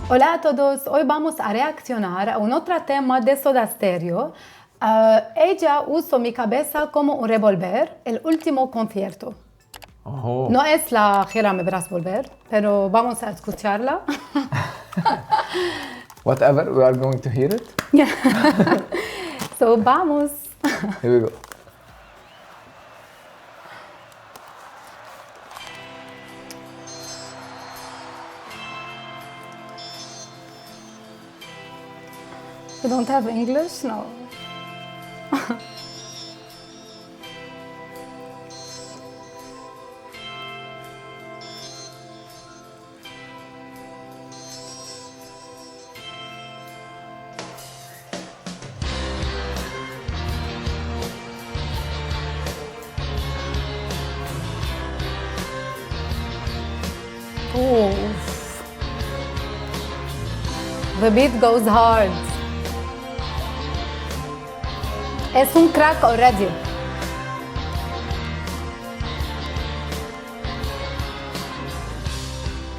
Hola a todos, hoy vamos a reaccionar a un otro tema de Soda Stereo. Ella usó mi cabeza como un revólver, el último concierto. Oh. No es la gira Me Verás Volver, pero vamos a escucharla. Whatever, we are going to hear it. So, vamos. Here we go. You don't have English? No. Oof. The beat goes hard. Es un crack already.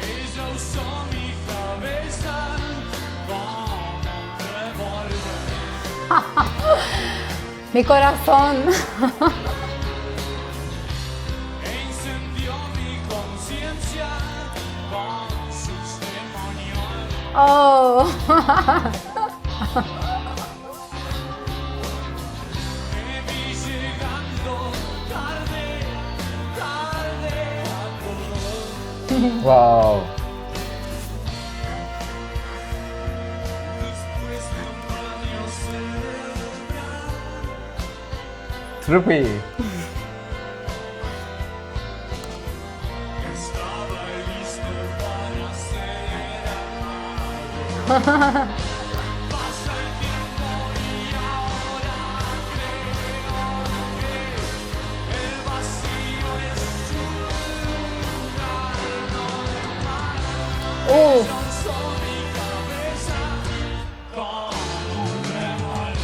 Ella usó mi cabeza como un revólver. Mi corazón. Encendió mi conciencia con sus demonios. Oh. Me vi llegando tarde, tarde a todo. Wow. Después de un baño cerebral, Trippy. estaba listo para ser amado. Pasa el tiempo y ahora creo que el vacío es un lugar normal. Uf. Usó mi cabeza como un revólver.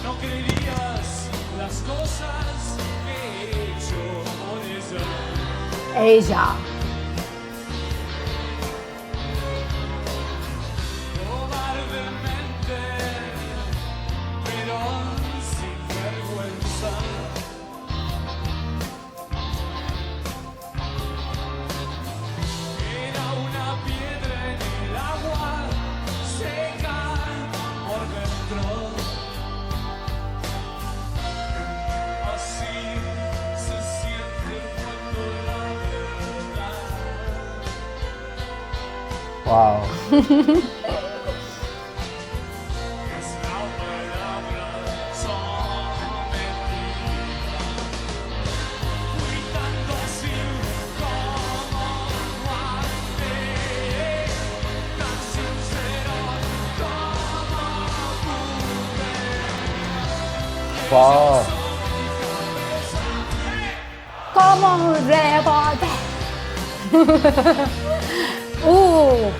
No creerías las cosas que he hecho por ella. Ella. Cobardemente, pero sin vergüenza. Era una piedra en el agua, seca por dentro. Así se siente cuando la verdad Wow. es la palabra sometida. Fui tan dócil como antes, tan sincero como pude. Wow. Como un rebote. Oh.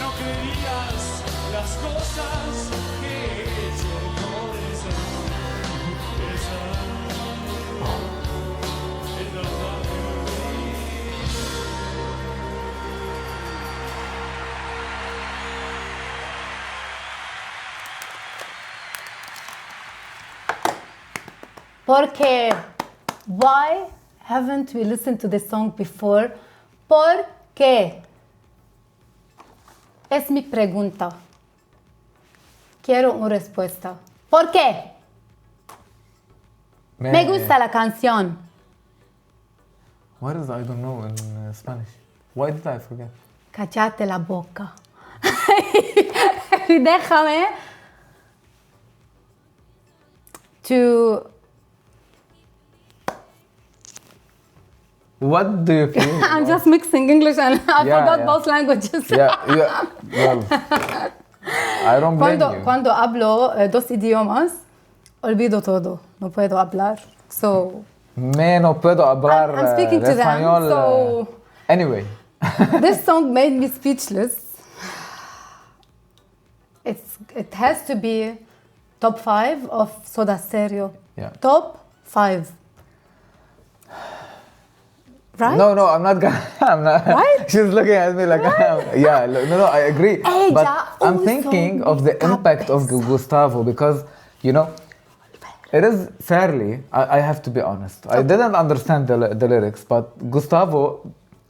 No creías las cosas que he hecho por esa. Esa es la parte. Porque, why haven't we listened to this song before? ¿Por qué? Es mi pregunta. Quiero una respuesta. ¿Por qué? Me gusta la canción. What is I don't know in Spanish? Why did I forget? Cállate la boca. Déjame to... What do you feel? I'm just mixing English and I Yeah, forgot yeah. both languages. Yeah. Well, I don't blame you. Cuando hablo dos idiomas, olvido todo. No puedo hablar. So, No puedo hablar I'm speaking to them, español. so- Anyway, this song made me speechless. It has to be top 5 of Soda Stereo. Yeah. Top 5. Right? no, I'm not gonna. I'm not. Right? She's looking at me like, yeah. No, I agree. Ella But I'm also thinking of the impact of Cabeza. Gustavo because, you know, it is fairly. I have to be honest. I didn't understand the lyrics, but Gustavo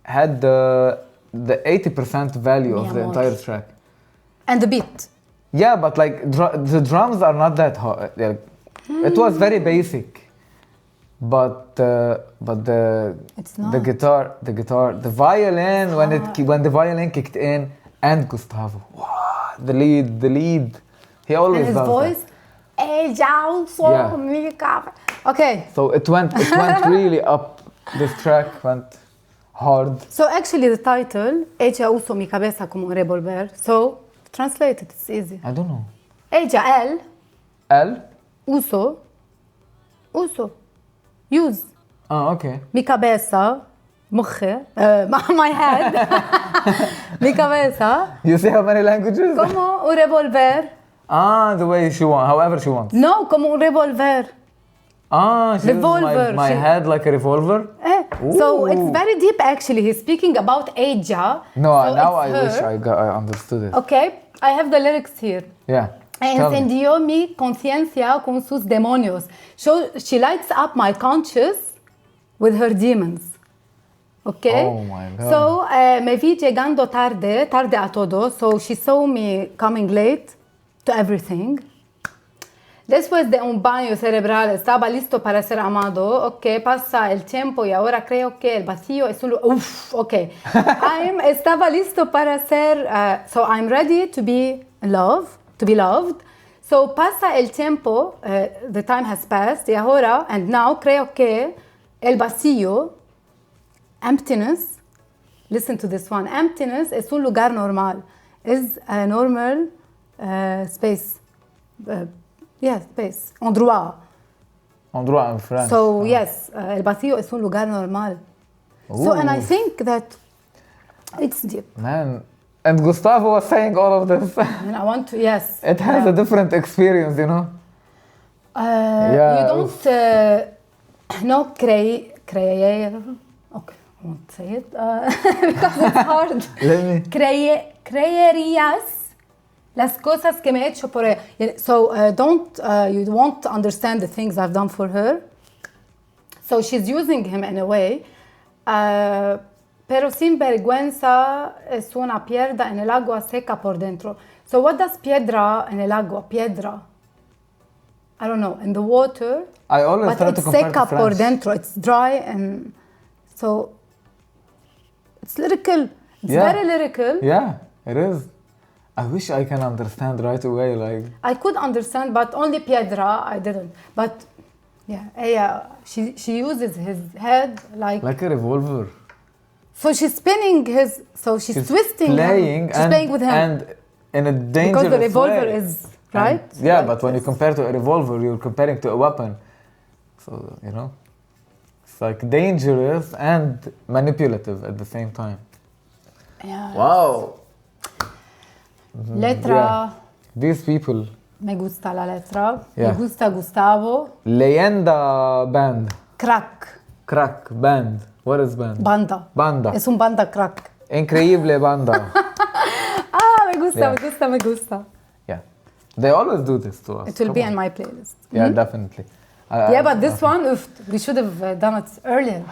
had the 80% value Mi of the amor. entire track. And the beat. Yeah, but like the drums are not that hard. It was very basic, but the It's not. the guitar, the violin when the violin kicked in and Gustavo, wow, the lead, he always And his does voice. Ella also Yeah. mi cabeza. Okay. that. So it went really up. This track went hard. So actually the title, Ella uso mi cabeza como un revolver. So translate it, it's easy. I don't know. Ella, L. uso, use. Okay. Mi cabeza, مخي, my head, mi cabeza, You see how many languages? como un revolver. The way she wants, however she wants. No, como un revolver. She uses Revolver, my she- head like a revolver. So it's Ooh. very deep actually. He's speaking about Ella. No, so now it's I wish her. I understood it. Okay, I have the lyrics here. Yeah. Tell me. Encendió mi conciencia con sus demonios. So she lights up my conscious with her demons. Okay? Oh my God. So me vi llegando tarde a todo. So she saw me coming late to everything. Después de un baño cerebral estaba listo para ser amado. Ok, pasa el tiempo y ahora creo que el vacío es un... Uf, ok. Estaba listo para ser... so I'm ready to be in love, to be loved. So pasa el tiempo, the time has passed, y ahora, and now, creo que el vacío, emptiness, listen to this one, emptiness es un lugar normal, is a normal space. Space, endroit. Endroit in French. So yes, el vacío es un lugar normal. So and I Ooh. think that it's deep. Man. And Gustavo was saying all of this. And I want to, yes. It has yeah. a different experience, you know? You don't no creer. Okay, I won't say it because it's hard. Let me. Creerías las cosas que me he hecho por ella. So you won't understand the things I've done for her. So she's using him in a way. Pero sin vergüenza es una piedra en el agua seca por dentro. So what does piedra en el agua? Piedra. I don't know. In the water. I always But try it's to compare seca to por French. dentro. It's dry and so it's lyrical. It's Yeah. very lyrical. Yeah, it is. I wish I can understand right away, like... I could understand, but only piedra I didn't. But yeah, she uses his head like Like a revolver. so she's spinning his. So she's twisting playing him. She's playing with him and in a dangerous because the revolver way. is right. And, yeah, Like but when you this. compare to a revolver, you're comparing to a weapon. So, you know, it's like dangerous and manipulative at the same time. Yeah. Wow. Letra. Yeah. These people. Me gusta la letra. Yeah. Me gusta Gustavo. Leyenda band. Crack. Crack band. What is band? Banda. Banda. Es un banda crack. Increíble banda. Me gusta, Yeah. me gusta, me gusta. Yeah. They always do this to us. It will Come be on. in my playlist. Yeah, definitely. Yeah, but this one, we should have done it earlier.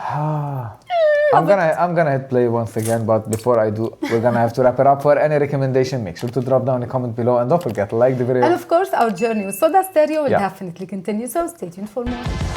I'm gonna hit play once again, but before I do, we're gonna have to wrap it up. For any recommendation, make sure to drop down a comment below, and don't forget to like the video. And of course, our journey with Soda Stereo will Yeah. definitely continue, so stay tuned for more.